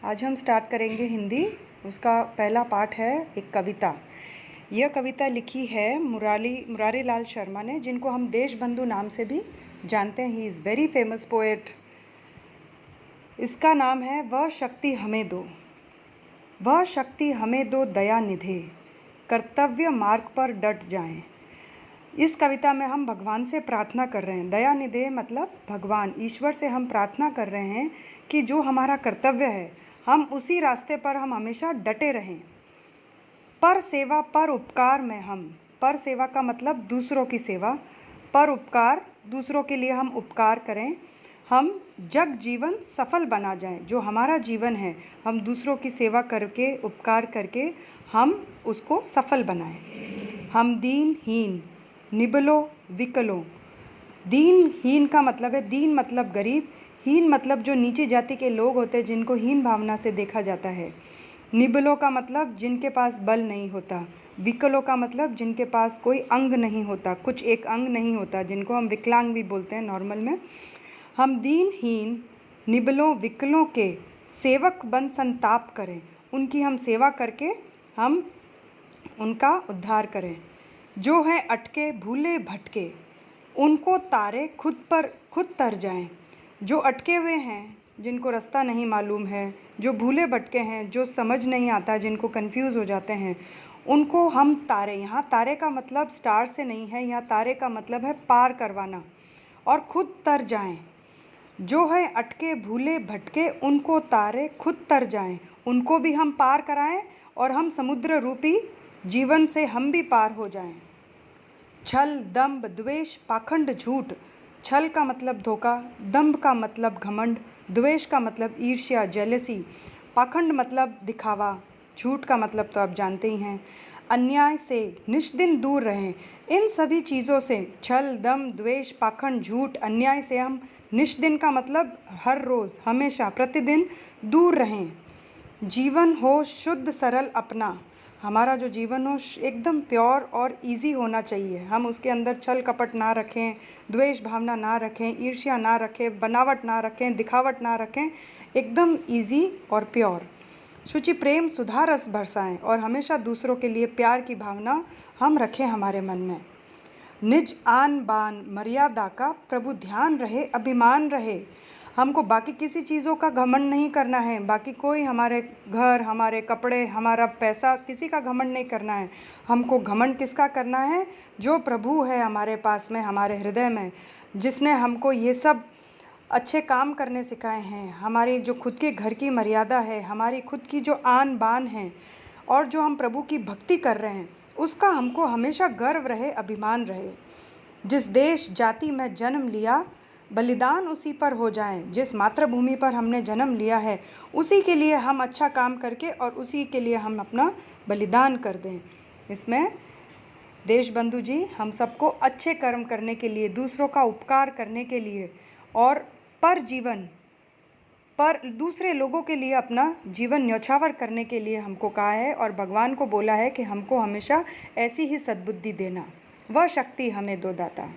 आज हम स्टार्ट करेंगे हिंदी। उसका पहला पार्ट है एक कविता। यह कविता लिखी है मुरारी लाल शर्मा ने, जिनको हम देशबंधु नाम से भी जानते हैं। He is very famous poet. इसका नाम है वह शक्ति हमें दो। वह शक्ति हमें दो दया निधे, कर्तव्य मार्ग पर डट जाएं। इस कविता में हम भगवान से प्रार्थना कर रहे हैं। दया निधे मतलब भगवान ईश्वर से हम प्रार्थना कर रहे हैं कि जो हमारा कर्तव्य है हम उसी रास्ते पर हम हमेशा डटे रहें। पर सेवा पर उपकार में हम, पर सेवा का मतलब दूसरों की सेवा, पर उपकार दूसरों के लिए हम उपकार करें। हम जग जीवन सफल बना जाएं। जो हमारा जीवन है हम दूसरों की सेवा करके, उपकार करके हम उसको सफल बनाएं। हम दीनहीन निबलो विकलों। दीनहीन का मतलब है, दीन मतलब गरीब, हीन मतलब जो नीची जाति के लोग होते हैं जिनको हीन भावना से देखा जाता है। निबलों का मतलब जिनके पास बल नहीं होता। विकलों का मतलब जिनके पास कोई अंग नहीं होता, कुछ एक अंग नहीं होता, जिनको हम विकलांग भी बोलते हैं नॉर्मल में। हम दीनहीन निबलों विकलों के सेवक बन संताप करें। उनकी हम सेवा करके हम उनका उद्धार करें। जो है अटके भूले भटके, उनको तारे खुद तर जाएं। जो अटके हुए हैं, जिनको रास्ता नहीं मालूम है, जो भूले भटके हैं, जो समझ नहीं आता, जिनको कंफ्यूज हो जाते हैं, उनको हम तारे, यहाँ तारे का मतलब स्टार से नहीं है, यहाँ तारे का मतलब है पार करवाना, और खुद तर जाएं। जो है अटके भूले भटके, उनको तारे खुद तर जाएं। उनको भी हम पार कराएं और हम समुद्र रूपी जीवन से हम भी पार हो जाएं। छल दंभ द्वेष पाखंड झूठ। छल का मतलब धोखा, दंभ का मतलब घमंड, द्वेष का मतलब ईर्ष्या जेलसी, पाखंड मतलब दिखावा, झूठ का मतलब तो आप जानते ही हैं। अन्याय से निष्दिन दूर रहें। इन सभी चीज़ों से, छल दंभ द्वेष पाखंड झूठ अन्याय से हम निष्दिन का मतलब हर रोज़ हमेशा प्रतिदिन दूर रहें। जीवन हो शुद्ध सरल अपना। हमारा जो जीवन हो एकदम प्योर और इजी होना चाहिए। हम उसके अंदर छल कपट ना रखें, द्वेष भावना ना रखें, ईर्ष्या ना रखें, बनावट ना रखें, दिखावट ना रखें, एकदम इजी और प्योर। शुचि प्रेम सुधा रस बरसाएं और हमेशा दूसरों के लिए प्यार की भावना हम रखें हमारे मन में। निज आन बान मर्यादा का प्रभु ध्यान रहे, अभिमान रहे। हमको बाकी किसी चीज़ों का घमंड नहीं करना है, बाकी कोई हमारे घर, हमारे कपड़े, हमारा पैसा, किसी का घमंड नहीं करना है। हमको घमंड किसका करना है? जो प्रभु है हमारे पास में, हमारे हृदय में, जिसने हमको ये सब अच्छे काम करने सिखाए हैं। हमारी जो खुद के घर की मर्यादा है, हमारी खुद की जो आन बान है, और जो हम प्रभु की भक्ति कर रहे हैं, उसका हमको हमेशा गर्व रहे, अभिमान रहे। जिस देश जाति में जन्म लिया, बलिदान उसी पर हो जाए। जिस मातृभूमि पर हमने जन्म लिया है उसी के लिए हम अच्छा काम करके और उसी के लिए हम अपना बलिदान कर दें। इसमें देशबंधु जी हम सबको अच्छे कर्म करने के लिए, दूसरों का उपकार करने के लिए, और पर दूसरे लोगों के लिए अपना जीवन न्यौछावर करने के लिए हमको कहा है, और भगवान को बोला है कि हमको हमेशा ऐसी ही सद्बुद्धि देना। वह शक्ति हमें दो दाता।